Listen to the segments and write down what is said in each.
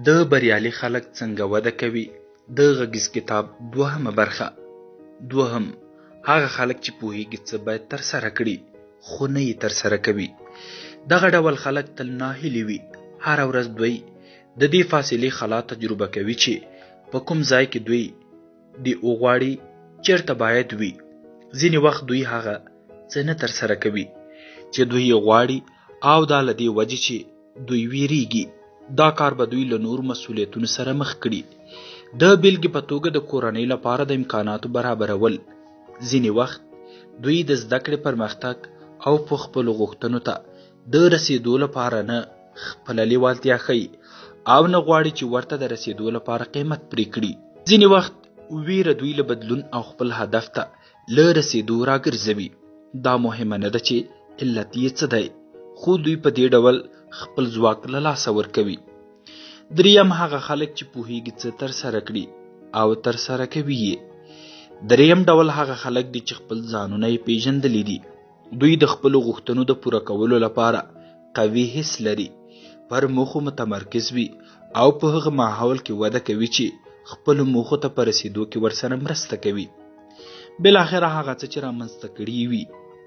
د بریالي خلک څنګه وده کوي د غږیز کتاب دوهمه برخه. دوهم، هغه خلک چې پوهیږي څه باید ترسره کړي خو نه یې ترسره کوي. دغه ډول خلک تل ناهیلي وي. هره ورځ دوی د دې فاصلې خلا تجربه کوي چې په کوم ځای کې دوی د وغواړي چیرته باید وي. ځینې وخت دوی هغه څه نه ترسره کوي چې دوی یې غواړي، او دا له دې وجې چې دوی ویریږي. دا کار به دوی له نور مسؤلیتونو سره مخ کړي. د بیلګې په توګه د کورنۍ لپاره د امکاناتو برابرول. ځینې وخت دوی د زده کړې پرمختګ او په خپلو غوښتنو ته د رسیدو لپاره نه خپله لیوالتیا ښیي او نه غواړي چې ورته د رسیدو لپاره قیمت پرې کړي. ځینې وخت ویره دوی له بدلون او خپل هدف ته له رسیدو راګرځوي. دا مهمه نه ده چې علت یې څه دی، خو دوی په دې ډول خپل ځواک له لاسه ورکوي. دریم، هغه خلک چې پوهیږي څه ترسره کړي او ترسره کوي یې. دریم ډول هغه خلک دي چې خپل ځانونه یې پیژندلی دي. دوی د خپلو غوښتنو د پوره کولو لپاره قوي حس لري، پر موخو متمرکز وي او په هغه ماحول کې وده کوي چې خپلو موخو ته په رسیدو کې ورسره مرسته کوي. بالاخره هغه څه چې رامنځته کړي وي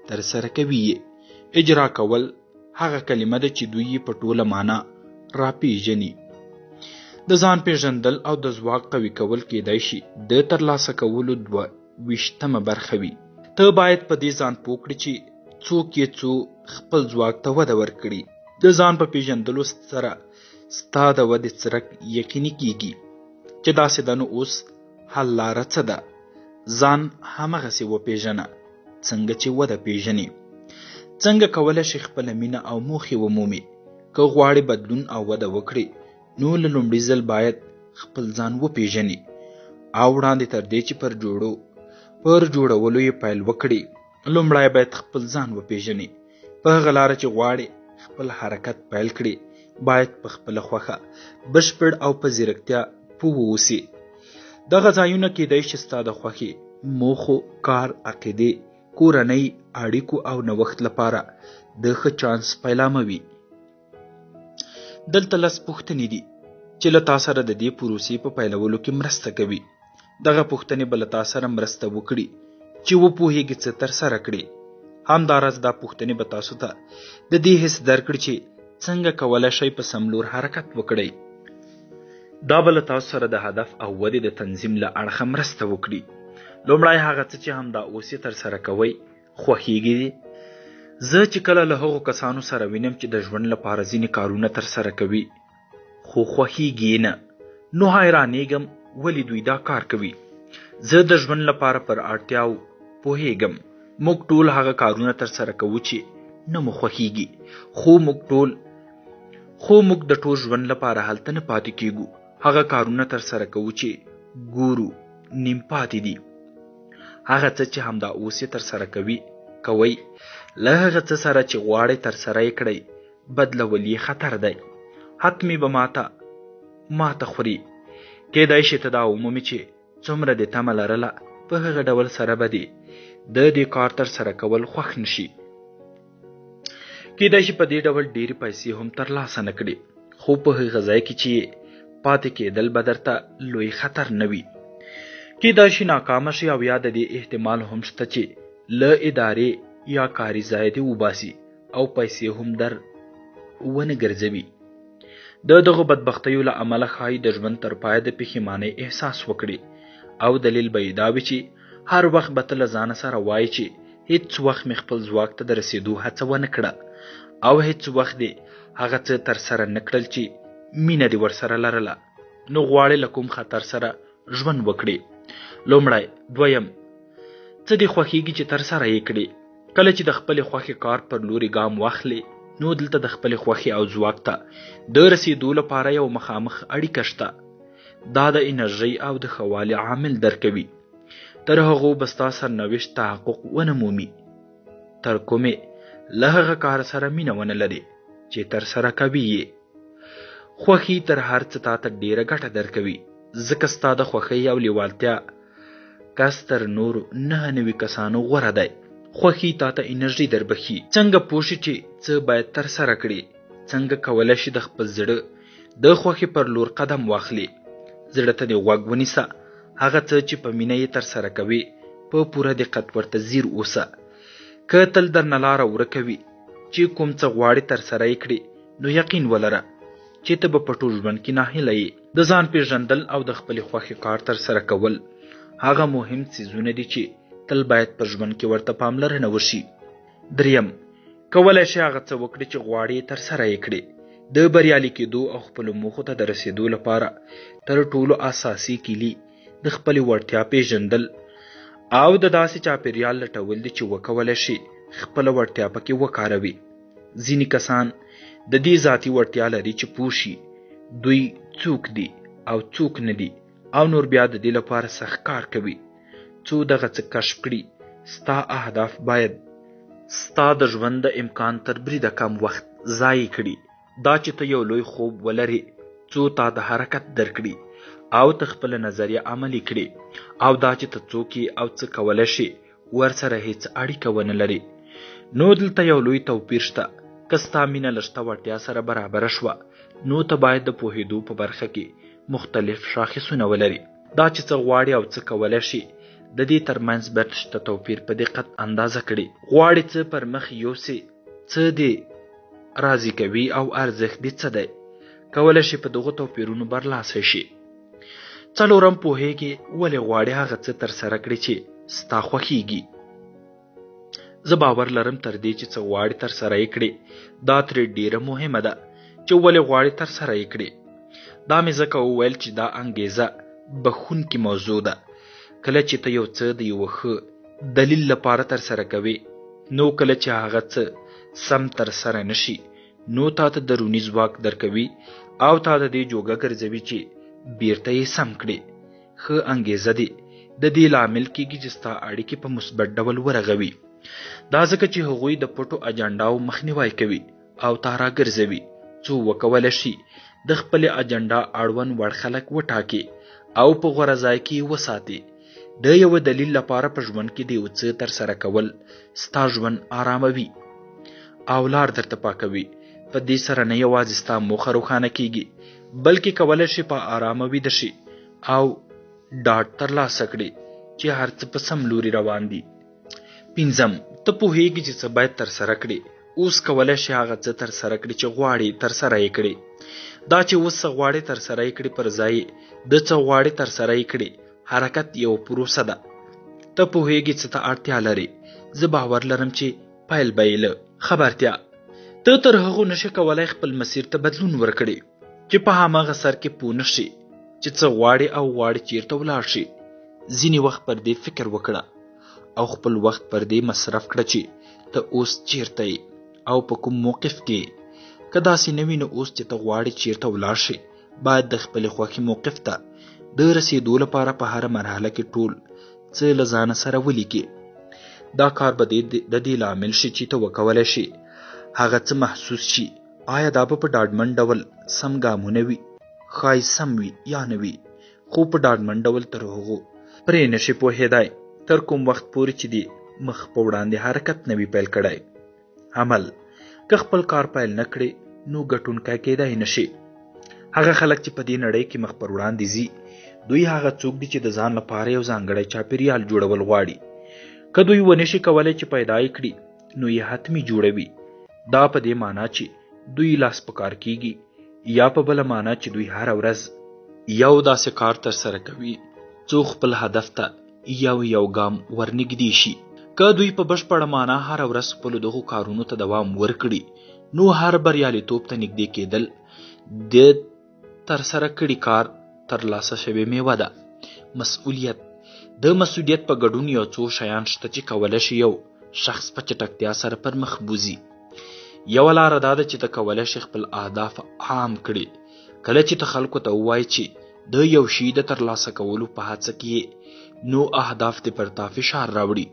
ترسره کوي یې. اجرا کول هغه کلمه ده چې دوی یې په ټوله معنا راپیژني. د ځان پیژندل او د ځواک قوي کول کېدای شي د ترلاسه کولو 22مه برخه وي. ته باید په دې ځان پوه کړې چې څوک یې څو خپل ځواک ته وده ورکړي. د ځان په پیژندلو سره ستا د ودې څرک یقیني کیږي چې داسې ده. نو اوس حل لاره څه ده؟ ځان همغسې وپیژنه څنګه چې وده پیژني. څنګه کولی شي خپله مینه او موخې ومومي؟ که غواړي بدلون او وده وکړي نو له لومړي ځل باید خپل ځان وپیژني او وړاندې تر دې چې پر جوړولو یې پیل وکړي لومړی باید خپل ځان وپیژني. په هغه لاره چې غواړي خپل حرکت پیل کړي باید په خپله خوښه بشپړ او په ځیرکتیا پوه واوسي. دغه ځایونه کېدای شي ستا د خوښې موخو، کار، عقیدې، کورنۍ، اړیکو او نوښت لپاره د ښه چانس پیلامه وي. دلته 10 پوښتنې دي چې له تا سره د دې پروسې په پیلولو کې مرسته کوي. دغه پوښتنې به له تا سره مرسته وکړي چې وپوهیږي څه ترسره کړي. همداراز دا پوښتنې به تاسو ته د دې حس درکړي چې څنګه کولی شئ په سم لور حرکت وکړئ. دا به له تاسو سره د هدف او ودې د تنظیم له اړخه مرسته وکړي. لومړی هغه څه چې همدا اوس یې ترسره کوئ خوښیږي دي. زه چې کله له هغو کسانو سره وینم چې د ژوند لپاره ځینې کارونه ترسره کوي خو خوښیږي نه، نو حیرانېږم ولې دوی دا کار کوي. زه د ژوند لپاره پر اړتیاو پوهیږم. موږ ټول هغه کارونه ترسره کوو چې نه مو خوښیږي، خو موږ د ټول ژوند لپاره هلته نه پاتې کیږو. هغه کارونه ترسره کوو چې ګورو نیم پاتې دي. هغه څه چې همدا اوس یې ترسره کوئ له هغه څه سره چې غواړئ ترسره یې کړئ بدلول یې خطر دی. حتمي به ماته خوري. کېدای شي ته دا ومومي چې څومره دې تمه لرله په هغه ډول سره به د دې کار ترسره کول خوښ نشي. کېدای شي په دې ډول ډېرې پیسې هم ترلاسه نه کړي، خو په هغه ځای کې چې پاتې کېدل به درته لوی خطر نه وي. کېدای شي ناکامه شي او یا د دې احتمال هم شته چې له ادارې یا کاري ځای دې وباسي او پیسې هم در ونه ګرځوي. د دغو بدبختیو له امله ښایي د ژوند تر پایه د پښیمانۍ احساس وکړي او دلیل به یې دا وي چې هر وخت به ته له ځانه سره وایي چې هیڅ وخت مې خپل ځواک ته د رسیدو هڅه ونه کړه او هیڅ وخت دې هغه څه ترسره نه کړل چې مینه دې ورسره لرله. نو غواړې له کوم خطر سره ژوند وکړي؟ لومړی. دویم، څه دې خوښیږي چې ترسره یې کړي؟ کله چې د خپلې خوښې کار پر لوري ګام واخلې نو دلته د خپلې خوښې او ځواک ته د رسیدو لپاره یو مخامخ اړیکه شته. دا د انرژۍ او د ښه والي عامل درکوي. تر هغو به ستا سرنوشت تحقق ونه مومي تر کومې له هغه کار سره مینه ونه لرې چې ترسره کوي یې. خوښي تر هر څه تا ته ډېره ګټه درکوي، ځکه ستا د خوښۍ او لیوالتیا کس تر نورو 9 کسانو غوره دی. خوښي تا ته انرژي دربخي. څنګه پوه شي چې څه باید ترسره کړي؟ څنګه کولی شي د خپل زړه د خوښې پر لور قدم واخلې. زړه ته دې غوږ ونیسه. هغه څه چې په مینه یې ترسره کوې په پوره دقت ورته ځیر اوسه. که تل درنه لاره ورکوي چې کوم څه غواړې ترسره یې کړې، نو یقین ولره چې ته به په ټول ژوند کې ناهیله یې. د ځان پیژندل او د خپلې خوښې کار ترسره کول هغه مهم څیزونه دي چې تل باید په ژوند کې ورته پاملرنه وشي. 3. کولی شي هغه څه وکړي چې غواړې ترسره یې کړې. د بریالي کېدو او خپلو موخو ته د رسېدو لپاره تر ټولو اساسي کیلي د خپلې وړتیا پیژندل او د داسې چاپېریال لټول دي چې وکولی شي خپله وړتیا پکې وکاروي. ځینې کسان د دې ذاتي وړتیا لري چې پوه شي دوی څوک دي او څوک نه دي، او نور بیا د دې لپاره سخت کار کوي څو دغه څه کشف کړي. ستا اهداف باید ستا د ژوند د امکان تر بریده کم وخت ضایع کړي. دا چې ته یو لوی خوب ولرې څو تا د حرکت درکړي او ته خپله نظریه عملي کړي، او دا چې ته څوک او څه کولی شي ورسره هیڅ اړیکه ونه لري. نو دلته یو لوی توپیر شته. که ستا مینه له شته وړتیا سره برابره شوه، نو ته باید د پوهېدو په برخه کې مختلف شاخصونه ولري. دا چې څه غواړي او څه کولی شي د دې ترمنځ باید شته توپیر په دقت اندازه کړي. غواړي څه پر مخ یوسې، څه دې راضي کوي او ارزښت دې څه دی. کولی شي په دغو توپیرونو برلاسی شي. 4. پوهېږي ولې غواړي هغه څه ترسره کړي چې ستا خوښیږي. زه باور لرم تر دې چې څه غواړي ترسره یې کړي، دا ترې ډیره مهمه ده چې ولې غواړي ترسره یې کړي. دا مې ځکه وویل چې دا انګیزه بخښونکې موضوع ده. کله چې ته یو څه د یوه ښه دلیل لپاره ترسره کوې، نو کله چې هغه څه سم ترسره نشي، نو تا ته دروني ځواک درکوي او تا د دې جوګه ګرځوي چې بیرته یې سم کړي. ښه انګیزه دې د دې لامل کېږي چې ستا اړیکې په مثبت ډول ورغوي. دا ځکه چې هغوی د پټو اجنډاو مخنیوی کوي او تا راګرځوي څو وکولی شي د خپلې اجنډا اړوند وړ خلک وټاکي او په غوره ځای کې یې وساتي. د یوه دلیل لپاره په ژوند کې د یو څه ترسره کول ستا ژوند آراموي او لار درته پاکوي. په دې سره نه یوازې ستا موخه روښانه کیږي، بلکې کولی شي په آرامه ویده شي او ډاډ ترلاسه کړي چې هر څه په سم لوري روان دي. 5. ته پوهېږي چې څه باید ترسره کړي. اوس کولی شي هغه څه ترسره کړي چې غواړي ترسره یې کړي. دا چې اوس څه غواړي ترسره یې کړي پر ځای د څه غواړي ترسره یې کړي حرکت یو پروسه ده. ته پوهېږي څه ته اړتیا لري. زه باور لرم چې پیل به یې له خبرتیا. ته تر هغو نشي کولی خپل مسیر ته بدلون ورکړي چې په هماغه سر کې پوه نشي چې څه غواړي او غواړي چیرته ولاړ شي. ځینې وخت پر دې فکر وکړه او خپل وخت پر دې مصرف کړه چې ته اوس چیرته یې او په کوم موقف کې. که داسې نه وي، نو اوس چې ته غواړې چیرته ولاړ شي، باید د خپلې خوښې موقف ته د رسېدو لپاره په هره مرحله کې ټول څه له ځانه سره ولیکې. دا کار به د دې لامل شي چې ته وکولی شي هغه څه محسوس شي. آیا دا به په ډاډمن ډول سم ګامونه وي؟ ښایي سم وي یا نه وي، خو په ډاډمن ډول تر هغو پرې نشي پوهېدای تر کوم وخت پورې چې د مخ په وړاندې حرکت نه وي پیل کړی. عمل که خپل کار پیل نه کړې، نو ګټونکی کېدای نشي. هغه خلک چې په دې نړۍ کې مخ پر وړاندې ځي، دوی هغه څوک دي چې د ځان لپاره یو ځانګړی چاپېریال جوړول غواړي. که دوی ونشي کولی چې پیدا یې کړي، نو یې حتمي جوړوي. دا په دې معنا چې دوی لاس په کار کیږي، یا په بله معنا چې دوی هره ورځ یو داسې کار ترسره کوي څو خپل هدف ته یو ګام ورنږدې شي. که دوی په بشپړه معنا هره ورځ خپلو دغو کارونو ته دوام ورکړي، نو هر بریالیتوب ته نږدې کېدل د ترسره کړي کار ترلاسه شوې میوه ده. مسؤلیت د مسؤلیت په ګډون یو څو شیان شته چې کولی شي یو شخص په چټکتیا سره پر مخ بوځي. یوه لاره دا ده چې ته کولی شي خپل اهداف عام کړي. کله چې ته خلکو ته ووایې چې د یو شي د ترلاسه کولو په هڅه کې، نو اهداف دې پر تا فشار راوړي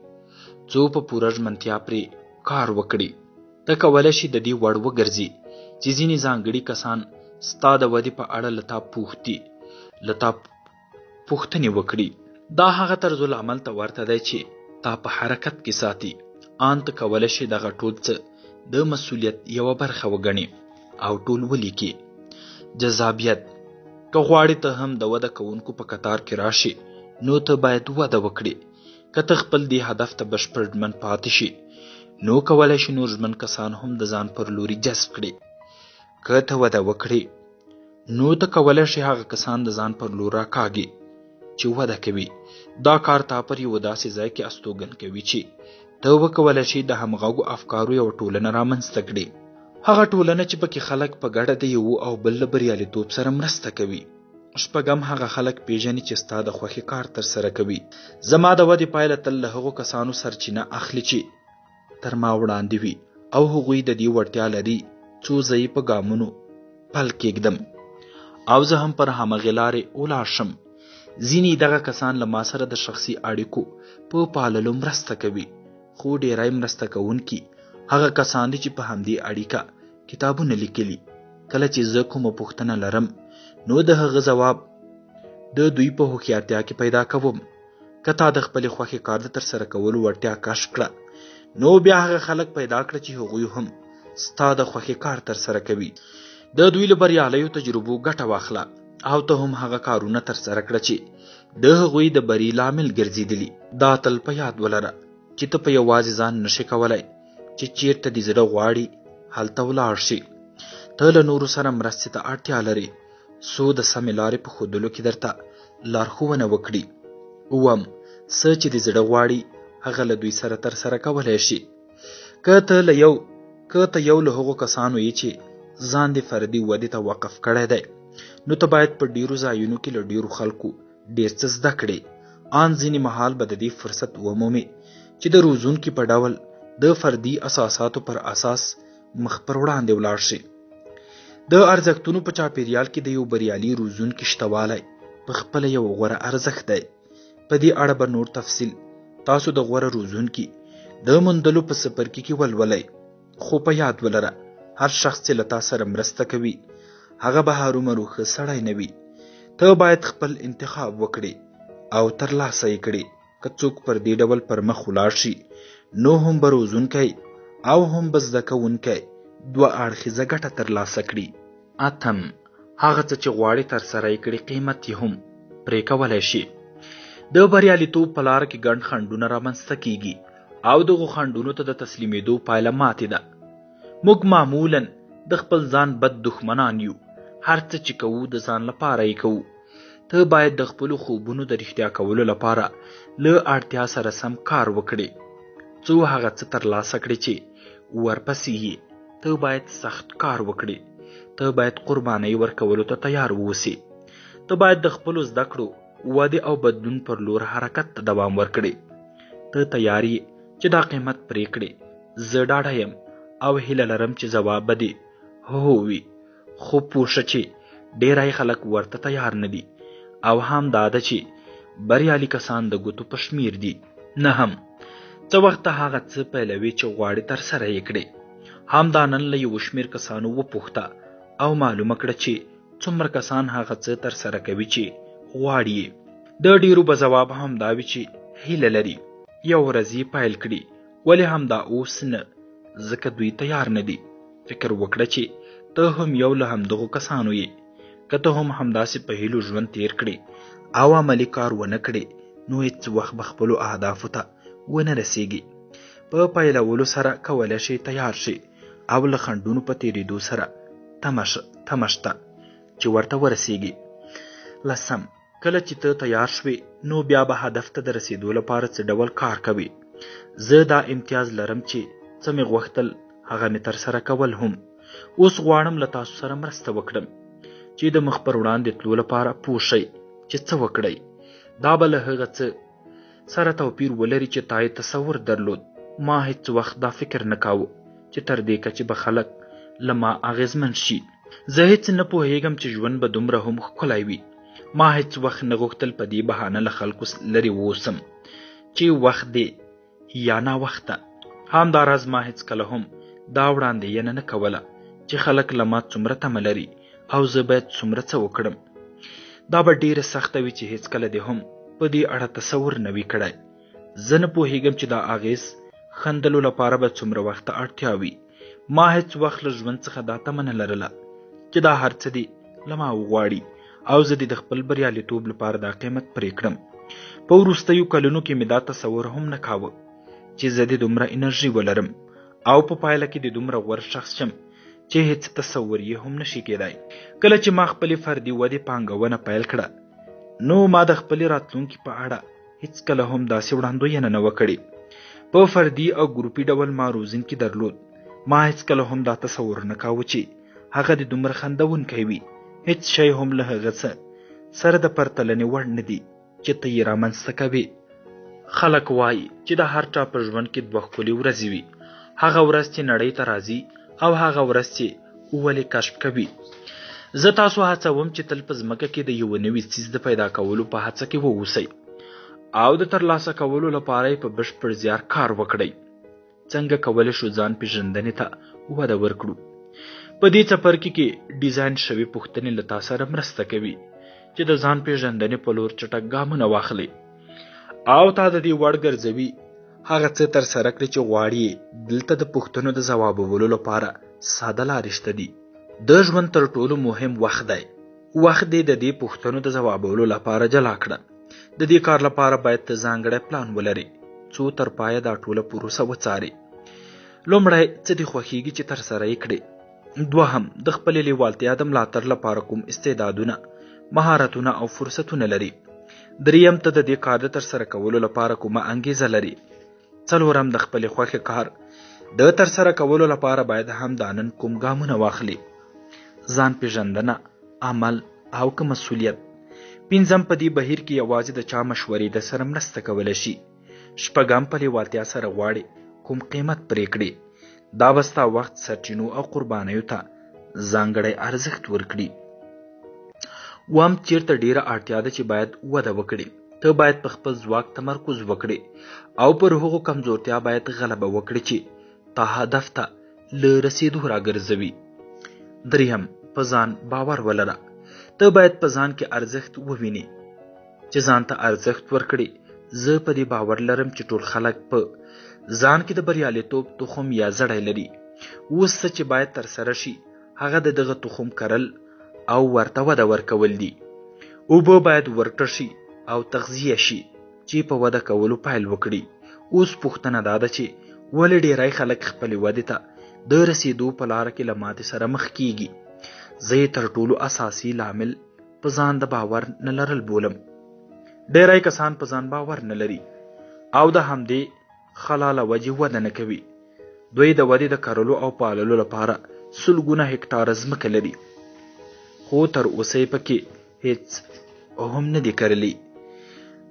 څو په پوره ژمنتیا پرې کار وکړي. ته کولی شي د دې وړ وګرځي چې ځینې ځانګړي کسان ستا د ودې په اړه له تا پوښتنې وکړي. دا هغه طرز العمل ته ورته دی چې تا په حرکت کې ساتي. آن ته کولی شي دغه ټول څه د مسؤلیت یوه برخه وګڼي او ټول ولیکي. جذابیت: که غواړې ته هم د وده کوونکو په کتار کې راشي نو ته باید وده وکړې. که ته خپل دې هدف ته بشپړ ژمن پاتې شي نو کولی شي نور ژمن کسان هم د ځان پر لوري جذب کړي. که ته وده وکړې نو ته کولی شي هغه کسان د ځان پر لور راکاږي چې وده کوي. دا کار تا پر یو داسې ځای کې استوګن کوي چې ته وکولی شي د همغږو افکارو یوه ټولنه رامنځته کړي. هغه ټولنه چې پکې خلک په ګډه د یو او بل له بریالیتوب سره مرسته کوي. شپږم: هغه خلک پیژني چې ستا د خوښې کار ترسره کوي. زما د ودې پایله تل له هغو کسانو سرچینه اخلي چې تر ما وړاندې وي او هغوی د دې وړتیا لري څو زه یې په ګامونو پل کېږدم او زه هم پر همغې لارې ولاړ شم. ځینې دغه کسان له ما سره د شخصي اړیکو په پاللو مرسته کوي، خو ډیری مرسته کوونکي هغه کسان دي چې په همدې اړیکه کتابونه لیکلي. کله چې زه کومه پوښتنه لرم نو د هغه ځواب د دوی په هوښیارتیا کې پیدا کوم. که تا د خپلې خوښې کار د ترسره کولو وړتیا کشف کړه نو بیا هغه خلک پیدا کړه چې هغوی هم ستا د خوښې کار ترسره کوي. د دوی له بریالیو تجربو ګټه واخله او ته هم هغه کارونه ترسره کړه چې د هغوی د بری لامل ګرځېدلي. دا تل په یاد ولره چې ته په یوازې ځان نشې کولی چې چیرته دې زړه غواړي هلته ولاړ شي. ته له نورو سره مرستې ته اړتیا لرې څو د سمې لارې په ښودلو کې درته لارښوونه وکړي. اووم: څه چې دې زړه غواړي هغه له دوی سره ترسره کولی شي. که ته یو له هغو کسانو یې چې ځان دې فردي ودې ته وقف کړی دی نو ته باید په ډیرو ځایونو کې له ډیرو خلکو ډیر څه زده کړې. آن ځینې مهال به د دې فرصت ومومې چې د روزونکي په ډول د فردي اساساتو پر اساس مخ پر وړاندې ولاړ شي. د ارزښتونو په چاپیریال کې د یو بریالي روزونکي شتوالی په خپله یو غوره ارزښت دی. په دې اړه به نور تفصیل تاسو د غوره روزونکي د موندلو په څپرکي کې ولولئ. خو په یاد ولره هر شخص چې له تا سره مرسته کوي هغه به هرومرو ښه سړی نه وي. ته باید خپل انتخاب وکړې او ترلاسه یې کړې. که څوک پر دې ډول پر مخ ولاړ شي نو هم به روزونکی او هم به زده کوونکی دوه اړخیزه ګټه ترلاسه کړي. اتم: هغه څه چې غواړې ترسره یې کړي قیمت یې هم پرې کولی شي. د بریالیتوب په لاره کې ګڼ خنډونه رامنځته کیږي او دغو خنډونو ته د تسلیمېدو پایله ماتې ده. موږ معمولا د خپل ځان بد دښمنان یو. هر څه چې کوو د ځان لپاره یې کوو. ته باید د خپلو خوبونو د رښتیا کولو لپاره له اړتیا سره سم کار وکړې. څو هغه څه ترلاسه کړې چې ورپسې یې ته باید سخت کار وکړې. ته باید قربانۍ ورکولو ته تیار واوسې. ته باید د خپلو زده کړو ودې او بدلون پر لور حرکت ته دوام ورکړې. ته تیار یې چې دا قیمت پرې کړې. زه ډاډه یم او هیله لرم چې ځواب به دې هو وي. خو پوه شه چې ډیری خلک ورته تیار نه دي او هم دا ده چې بریالي کسان د ګوتو په شمیر دي. نهم: څه وخته هغه څه پیلوي چې غواړې ترسره یې کړې. همدا نن له یو شمیر کسانو وپوښته او معلومه کړه چې څومره کسان هغه څه ترسره کوي چې غواړي یې. د ډیرو به ځواب همدا وي چې هیله لري یو ورځ یې پیل کړي، ولې همدا اوس نه؟ ځکه دوی تیار نه دي. فکر وکړه چې ته هم یو له همدغو کسانو یې. که ته هم همداسې په هیلو ژوند تیر کړې او عملي کار ونه کړې نو هیڅ وخت به خپلو اهدافو ته ونه رسیږي. په پیلولو سره کولی شي تیار شي او له خنډونو په تیریدو سره تمه شته چې ورته ورسیږي. لسم: کله چې ته تیار شوې نو بیا به هدف ته د رسیدو لپاره څه ډول کار کوي. زه دا امتیاز لرم چې څه مې غوښتل هغه مې ترسره کول هم. اوس غواړم له تاسو سره مرسته وکړم چې د مخ پر وړاندې تلو لپاره پوه شئ چې څه وکړئ. دا به له هغه څه سره توپیر ولري چې تا یې تصور درلود. ما هیڅ وخت دا فکر نه کاوه چې تر دې کچې به خلک له ما اغېزمن شي. زه هیڅ نه پوهیږم چې ژوند به دومره هم ښکلی وي. ما هیڅ وخت نه غوښتل په دې بهانه له خلکو لرې واوسم چې وخت دی یا ناوخته. همداراز ما هیڅکله هم دا وړاندوینه نه کوله چې خلک له ما څومره تمه لري او زه باید څومره څه وکړم. دا به ډیره سخته وي چې هیڅکله دې هم په دې اړه تصور نه وي کړی. زه نه پوهیږم چې دا اغېز خندلو لپاره به څومره وخت ته اړتیا وي. ما هیڅ وخت له ژوند څخه دا تمه نه لرله چې دا هر څه دې له ما وغواړي او زه د خپل بریالیتوب لپاره دا قیمت پرې کړم. په وروستیو کلونو کې مې دا تصور هم نه کاوه چې زه د دومره انرژي ولرم او په پایله کې د دومره غوره شخص شم چې هیڅ تصور یې هم نشي کېدای. کله چې ما خپلې فردي ودې پانګونه پیل کړه نو ما د خپلې راتلونکي په اړه هیڅ کله هم داسې وړاندوینه نه وه کړې. په فردي او ګروپي ډول ما روزونکي درلود. ما هیڅ کله هم دا تصور نه کاوه چې هغه د دومره خندونکی وي. هیڅ شی هم له هغه څه سره د پرتلنې وړ نه دی چې ته یې رامنځته کوې. خلک وایي چې د هر چا په ژوند کې 2 ښکلې ورځې وي، هغه ورځ چې نړۍ ته راځي او هغه ورځ چې ولې کشف کوي. زه تاسو هڅوم چې تل په ځمکه کې د یو نوي څیز د پیدا کولو په هڅه کې واوسئ او د ترلاسه کولو لپاره یې په بشپړ زیار کار وکړئ. څنګه کولی شو ځان پیژندنې ته وده ورکړو؟ په دې څپرکي کې ډیزاین شوي پوښتنې له تا سره مرسته کوي چې د ځان پیژندنې په لور چټک ګامونه واخلئ او تا د دې وړ ګرځوي هغه څه ترسره کړي چې غواړي. دلته د پوښتنو د ځوابولو لپاره ساده لارې شته دي. د ژوند تر ټولو مهم وخت دی. وخت دې د دې پوښتنو د ځوابولو لپاره جلا کړه. د دې کار لپاره باید ته ځانګړی پلان ولرې څو تر پایه دا ټوله پروسه وڅارې. لومړی څه دې خوښیږي چې ترسره یې کړې. دوهم د خپلې لیوالتیا د ملاتړ لپاره کوم استعدادونه، مهارتونه او فرصتونه لري. دریم ته د دې کار د ترسره کولو لپاره کومه انګیزه لري. څلورم د خپلې خوښې کار د ترسره کولو لپاره باید هم دا نن کوم ګامونه واخلي. ځان پیژندنه، عمل او که مسؤلیت. پنځم په دې بهیر کې یوازې د چا مشورې د سره مرسته کولی شي. شپږم په لیوالتیا سره غواړي کوم قیمت پرې کړي. دا به ستا وخت، سرچینو او قربانیو ته ځانګړی ارزښت ورکړي. اووم چیرته ډیره اړتیا ده چې باید وده وکړي. ته باید په خپل ځواک تمرکز وکړي او پر هغو کمزورتیا باید غلبه وکړي چې تا هدف ته له رسیدو راګرځوي. دریم په ځان باور ولره. ته باید په ځان کې ارزښت وویني چې ځان ته ارزښت ورکړي. زه په دې باور لرم چې ټول خلک په ځان کې د بریالیتوب تخم یا زړی لري. اوس څه چې باید ترسره شي هغه د دغه تخم کرل او ورته وده ورکول دي. اوبه باید ورکړل شي او تغذیه شي چې په وده کولو پیل وکړي. اوس پوښتنه دا ده چې ولې ډیری خلک خپلې ودې ته د رسیدو په لاره کې له ماتې سره مخ کیږي. زه یې تر ټولو اساسي لامل په ځان د باور نه لرل بولم. ډیری کسان په ځان باور نه لري او د همدې خلاله وجې وده نه کوي. دوی د ودې د کرلو او پاللو لپاره 100 هکټاره ځمکه لري خو تر اوسه یې پکې هیڅ هم نه دي کرلی.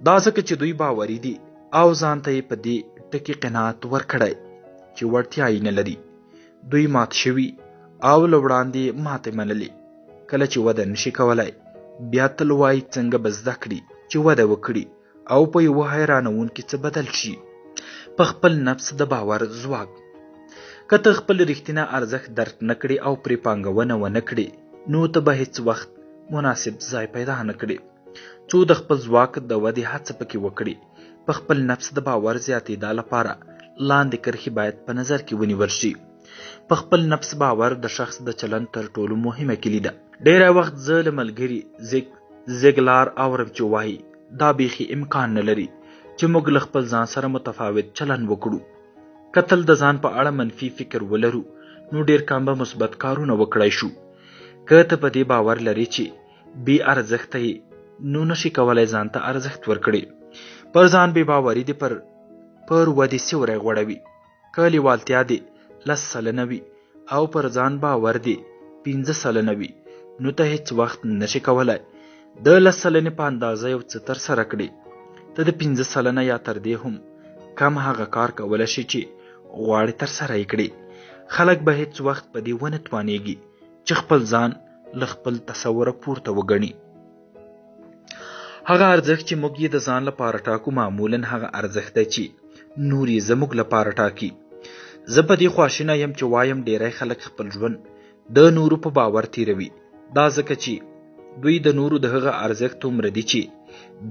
دا ځکه چې دوی باوري دي او ځان ته یې په دې ټکي قناعت ورکړی چې وړتیا یې نه لري. دوی مات شوي او له وړاندې ماتې منلې. کله چې وده نشي کولی بیا تل وایي څنګه به زده کړي چې وده وکړي او په یوه حیرانوونکي څه بدل شي. په خپل نفس د باور ځواک. که ته خپل رښتینی ارزښت درک نه کړې او پرې پانګونه ونه کړې نو ته به هیڅ وخت مناسب ځای پیدا نه کړې. څو د خپل ځواک د ودې هڅه پکې وکړي. په خپل نفس د باور زیاتېدا لپاره لاندې کرښې باید په نظر کې ونیول شي. په خپل نفس باور د شخص د چلند تر ټولو مهمه کلي ده. ډیری وخت زه له ملګري زیګلار اورم چې وایي دا بیخي امکان نه لري چې موږ له خپل ځان سره متفاوت چلند وکړو. که تل د ځان په اړه منفي فکر ولرو نو ډیر کم به مثبت کارونه وکړای شو. که ته په دې باور لري چې بې ارزښته یې نو نشي کولی ځان ته ارزښت ورکړي. پر ځان بې باوري دې پر ودې سیوری غوړوي. که لیوالتیا دې 10 سلنه وي او پر ځان باور دې 15 سلنه وي نو ته هیڅ وخت نشي کولی د 10 سلنې په اندازه یو څه ترسره کړي. ته د 15 سلنه یا تر دې هم کم هغه کار کولی شي چې غواړي ترسره یې کړي. خلک به هیڅ وخت په دې ونه توانیږي چې خپل ځان له خپل تصوره پورته وګڼي. هغه ارزښت چې موږ یې د ځان لپاره ټاکو معمولا هغه ارزښت دی چې نور یې زموږ لپاره ټاکي. زه په دې خواشینه یم چې وایم ډیری خلک خپل ژوند د نورو په باور تیروي. دا ځکه چې دوی د نورو د هغه ارزښت هومره دي چې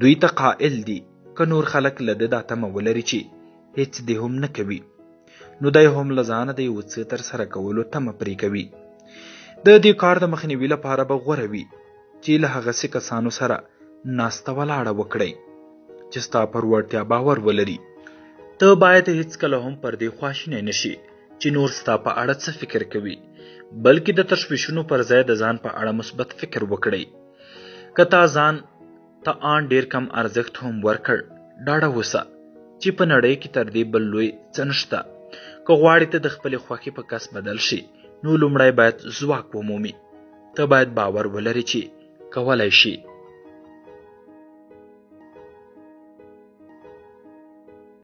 دوی ته قائل دي. که نور خلک له ده دا تمه ولري چې هیڅ دې هم نه کوي نو دی هم له ځانه د یو څه ترسره کولو تمه پرې کوي. د دې کار د مخنیوي لپاره به غوره وي چې له هغسې کسانو سره ناسته ولاړه وکړئ چې ستا پر وړتیا باور ولري. ته باید هیڅکله هم پر دې خواشینی نشي چې نور ستا په اړه څه فکر کوي، بلکې د تشویشونو پر ځای د ځان په اړه مثبت فکر وکړئ. که تا ځان ته آن ډیر کم ارزښت هم ورکړ، ډاډه اوسه چې په نړۍ کې تر دې بل لوی څه نشته. که غواړې ته د خپلې خوښې په کس بدل شي، نو لومړی باید ځواک ومومي. ته باید باور ولرې چې کولی شي.